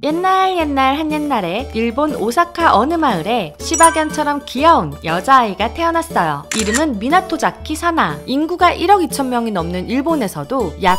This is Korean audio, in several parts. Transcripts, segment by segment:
옛날 한옛날에 일본 오사카 어느 마을에 시바견처럼 귀여운 여자아이가 태어났어요. 이름은 미나토자키 사나. 인구가 1억 2천 명이 넘는 일본에서도 약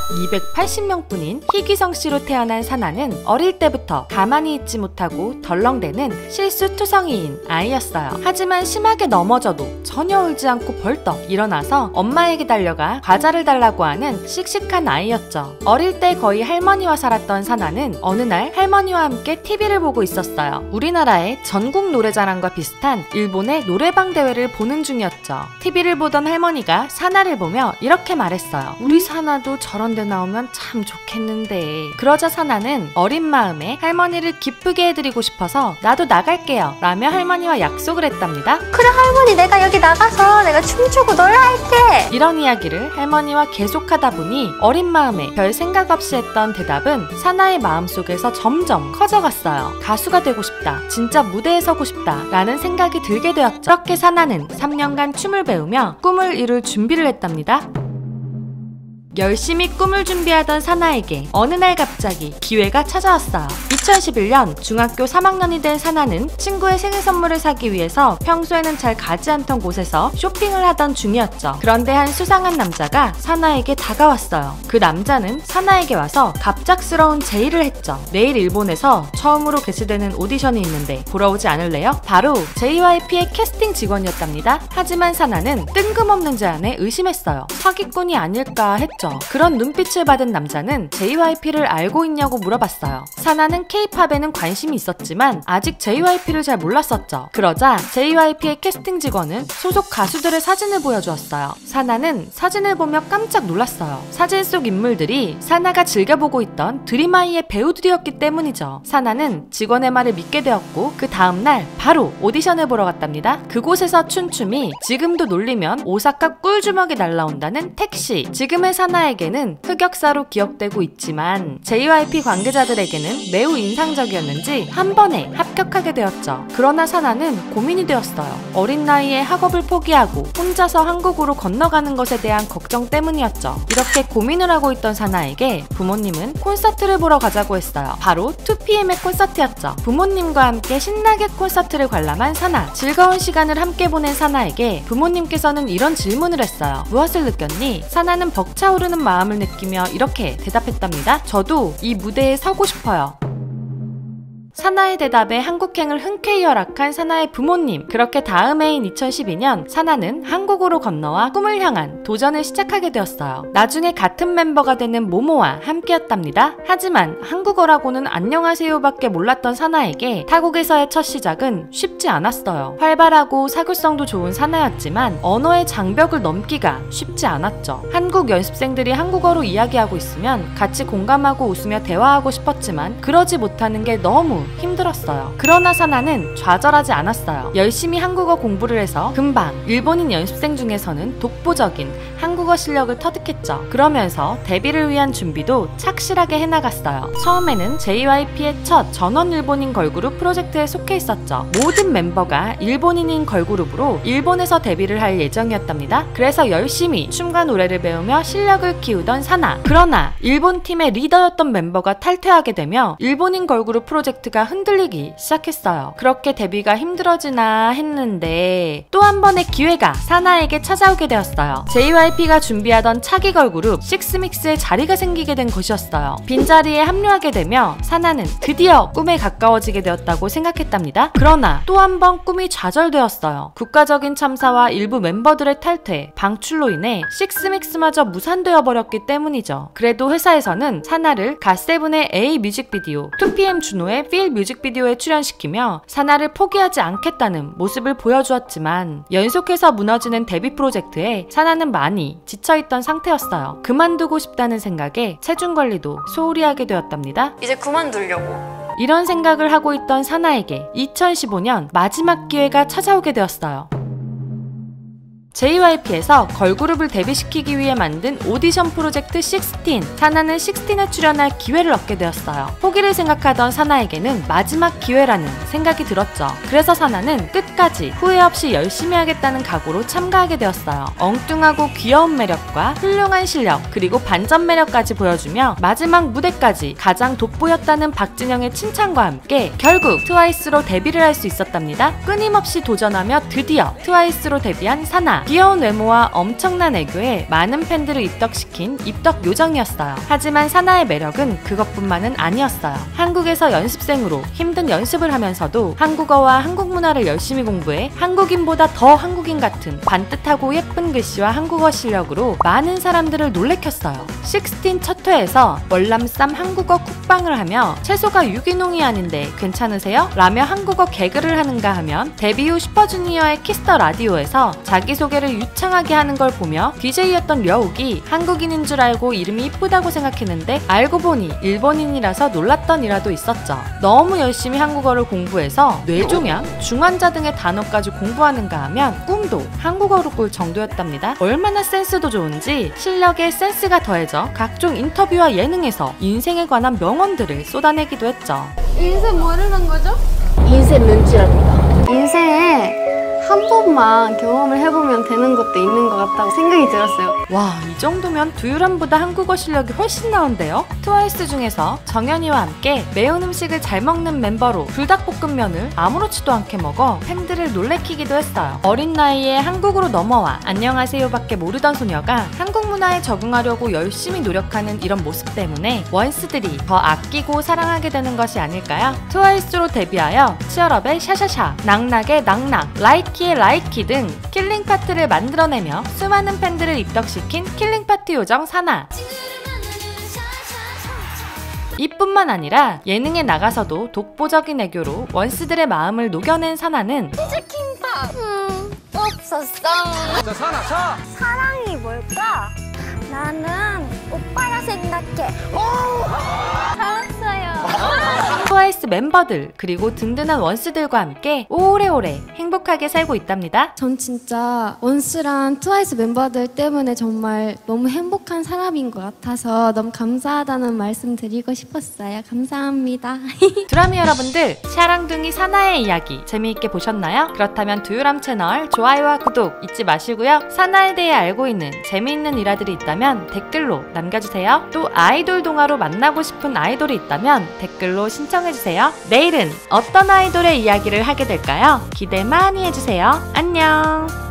280명뿐인 희귀성씨로 태어난 사나는 어릴 때부터 가만히 있지 못하고 덜렁대는 실수투성이인 아이였어요. 하지만 심하게 넘어져도 전혀 울지 않고 벌떡 일어나서 엄마에게 달려가 과자를 달라고 하는 씩씩한 아이였죠. 어릴 때 거의 할머니와 살았던 사나는 어느 날 할머니와 함께 TV를 보고 있었어요. 우리나라의 전국 노래자랑과 비슷한 일본의 노래방 대회를 보는 중이었죠. TV를 보던 할머니가 사나를 보며 이렇게 말했어요. 우리 사나도 저런 데 나오면 참 좋겠는데. 그러자 사나는 어린 마음에 할머니를 기쁘게 해드리고 싶어서 나도 나갈게요 라며 할머니와 약속을 했답니다. 그래 할머니, 내가 여기 나가서 내가 춤추고 놀라 할게. 이런 이야기를 할머니와 계속하다 보니 어린 마음에 별 생각 없이 했던 대답은 사나의 마음속에서 점점 커져갔어요. 가수가 되고 싶다, 진짜 무대에 서고 싶다 라는 생각이 들게 되었죠. 그렇게 사나는 3년간 춤을 배우며 꿈을 이룰 준비를 했답니다. 열심히 꿈을 준비하던 사나에게 어느 날 갑자기 기회가 찾아왔어요. 2011년 중학교 3학년이 된 사나는 친구의 생일 선물을 사기 위해서 평소에는 잘 가지 않던 곳에서 쇼핑을 하던 중이었죠. 그런데 한 수상한 남자가 사나에게 다가왔어요. 그 남자는 사나에게 와서 갑작스러운 제의를 했죠. 내일 일본에서 처음으로 개최되는 오디션이 있는데 보러 오지 않을래요? 바로 JYP의 캐스팅 직원이었답니다. 하지만 사나는 뜬금없는 제안에 의심했어요. 사기꾼이 아닐까 했죠. 그런 눈빛을 받은 남자는 JYP를 알고 있냐고 물어봤어요. 사나는 K-팝에는 관심이 있었지만 아직 JYP를 잘 몰랐었죠. 그러자 JYP의 캐스팅 직원은 소속 가수들의 사진을 보여주었어요. 사나는 사진을 보며 깜짝 놀랐어요. 사진 속 인물들이 사나가 즐겨보고 있던 드림아이의 배우들이었기 때문이죠. 사나는 직원의 말을 믿게 되었고 그 다음날 바로 오디션을 보러 갔답니다. 그곳에서 춘 춤이 지금도 놀리면 오사카 꿀주먹이 날라온다는 택시. 지금의 사나에게는 흑역사로 기억되고 있지만 JYP 관계자들에게는 매우 인상적이었는지 한 번에 합격하게 되었죠. 그러나 사나는 고민이 되었어요. 어린 나이에 학업을 포기하고 혼자서 한국으로 건너가는 것에 대한 걱정 때문이었죠. 이렇게 고민을 하고 있던 사나에게 부모님은 콘서트를 보러 가자고 했어요. 바로 2PM의 콘서트였죠. 부모님과 함께 신나게 콘서트를 관람한 사나. 즐거운 시간을 함께 보낸 사나에게 부모님께서는 이런 질문을 했어요. 무엇을 느꼈니? 사나는 벅차오르는 마음을 느끼며 이렇게 대답했답니다. 저도 이 무대에 서고 싶어요. 사나의 대답에 한국행을 흔쾌히 허락한 사나의 부모님. 그렇게 다음 해인 2012년 사나는 한국으로 건너와 꿈을 향한 도전을 시작하게 되었어요. 나중에 같은 멤버가 되는 모모와 함께였답니다. 하지만 한국어라고는 안녕하세요밖에 몰랐던 사나에게 타국에서의 첫 시작은 쉽지 않았어요. 활발하고 사교성도 좋은 사나였지만 언어의 장벽을 넘기가 쉽지 않았죠. 한국 연습생들이 한국어로 이야기하고 있으면 같이 공감하고 웃으며 대화하고 싶었지만 그러지 못하는 게 너무 힘들었어요. 그러나 사나는 좌절하지 않았어요. 열심히 한국어 공부를 해서 금방 일본인 연습생 중에서는 독보적인 한국어 실력을 터득했죠. 그러면서 데뷔를 위한 준비도 착실하게 해나갔어요. 처음에는 JYP의 첫 전원 일본인 걸그룹 프로젝트에 속해 있었죠. 모든 멤버가 일본인인 걸그룹으로 일본에서 데뷔를 할 예정이었답니다. 그래서 열심히 춤과 노래를 배우며 실력을 키우던 사나. 그러나 일본 팀의 리더였던 멤버가 탈퇴하게 되며 일본인 걸그룹 프로젝트가 흔들리기 시작했어요. 그렇게 데뷔가 힘들어지나 했는데 또 한 번의 기회가 사나에게 찾아오게 되었어요. JYP가 준비하던 차기 걸그룹 식스믹스의 자리가 생기게 된 것이었어요. 빈자리에 합류하게 되며 사나는 드디어 꿈에 가까워지게 되었다고 생각했답니다. 그러나 또 한 번 꿈이 좌절되었어요. 국가적인 참사와 일부 멤버들의 탈퇴, 방출로 인해 식스믹스마저 무산되어 버렸기 때문이죠. 그래도 회사에서는 사나를 갓세븐의 A 뮤직비디오, 2PM 준호의 Feel 뮤직비디오에 출연시키며 사나를 포기하지 않겠다는 모습을 보여주었지만 연속해서 무너지는 데뷔 프로젝트에 사나는 많이 지쳐있던 상태였어요. 그만두고 싶다는 생각에 체중 관리도 소홀히 하게 되었답니다. 이제 그만두려고. 이런 생각을 하고 있던 사나에게 2015년 마지막 기회가 찾아오게 되었어요. JYP에서 걸그룹을 데뷔시키기 위해 만든 오디션 프로젝트 16. 사나는 16에 출연할 기회를 얻게 되었어요. 포기를 생각하던 사나에게는 마지막 기회라는 생각이 들었죠. 그래서 사나는 끝까지 후회 없이 열심히 하겠다는 각오로 참가하게 되었어요. 엉뚱하고 귀여운 매력과 훌륭한 실력, 그리고 반전 매력까지 보여주며 마지막 무대까지 가장 돋보였다는 박진영의 칭찬과 함께 결국 트와이스로 데뷔를 할 수 있었답니다. 끊임없이 도전하며 드디어 트와이스로 데뷔한 사나. 귀여운 외모와 엄청난 애교에 많은 팬들을 입덕시킨 입덕 요정이었어요. 하지만 사나의 매력은 그것뿐만은 아니었어요. 한국에서 연습생으로 힘든 연습을 하면서도 한국어와 한국 문화를 열심히 공부해 한국인보다 더 한국인 같은 반듯하고 예쁜 글씨와 한국어 실력으로 많은 사람들을 놀래켰어요. 16 첫 회에서 월남쌈 한국어 쿡방을 하며 채소가 유기농이 아닌데 괜찮으세요? 라며 한국어 개그를 하는가 하면 데뷔 후 슈퍼주니어의 키스터 라디오에서 자기소개를 유창하게 하는 걸 보며 DJ였던 려욱이 한국인인 줄 알고 이름이 이쁘다고 생각했는데 알고 보니 일본인이라서 놀랐던 일화도 있었죠. 너무 열심히 한국어를 공부해서 뇌종양, 중환자 등의 단어까지 공부하는가 하면 꿈도 한국어로 꿀 정도였답니다. 얼마나 센스도 좋은지 실력에 센스가 더해져 각종 인터뷰와 예능에서 인생에 관한 명언들을 쏟아내기도 했죠. 인생 모르는 거죠? 인생 눈치랍니다. 인생에 한 번만 경험을 해보면 되는 것도 있는 것 같다고 생각이 들었어요. 와, 이 정도면 두유람보다 한국어 실력이 훨씬 나은데요? 트와이스 중에서 정연이와 함께 매운 음식을 잘 먹는 멤버로 불닭볶음면을 아무렇지도 않게 먹어 팬들을 놀래키기도 했어요. 어린 나이에 한국으로 넘어와 안녕하세요밖에 모르던 소녀가 한국 문화에 적응하려고 열심히 노력하는 이런 모습 때문에 원스들이 더 아끼고 사랑하게 되는 것이 아닐까요? 트와이스로 데뷔하여 치얼업의 샤샤샤, 낙낙의 낙낙, 라이키의 라이키 등 킬링 파트를 만들어내며 수많은 팬들을 입덕시킨 킬링 파트 요정 사나. 이뿐만 아니라 예능에 나가서도 독보적인 애교로 원스들의 마음을 녹여낸 사나는 치즈김밥 없었어. 자, 사나, 자! 사랑이 뭘까? 나는 오빠라 생각해. 잘했어요. 트와이스 멤버들 그리고 든든한 원스들과 함께 오래오래 행복하게 살고 있답니다. 전 진짜 원스랑 트와이스 멤버들 때문에 정말 너무 행복한 사람인 것 같아서 너무 감사하다는 말씀 드리고 싶었어요. 감사합니다. 두라미 여러분들, 샤랑둥이 사나의 이야기 재미있게 보셨나요? 그렇다면 두유람 채널 좋아요와 구독 잊지 마시고요. 사나에 대해 알고 있는 재미있는 일화들이 있다면 댓글로 남겨주세요. 또 아이돌 동화로 만나고 싶은 아이돌이 있다면 댓글로 신청해주세요. 내일은 어떤 아이돌의 이야기를 하게 될까요? 기대 많이 해주세요. 안녕!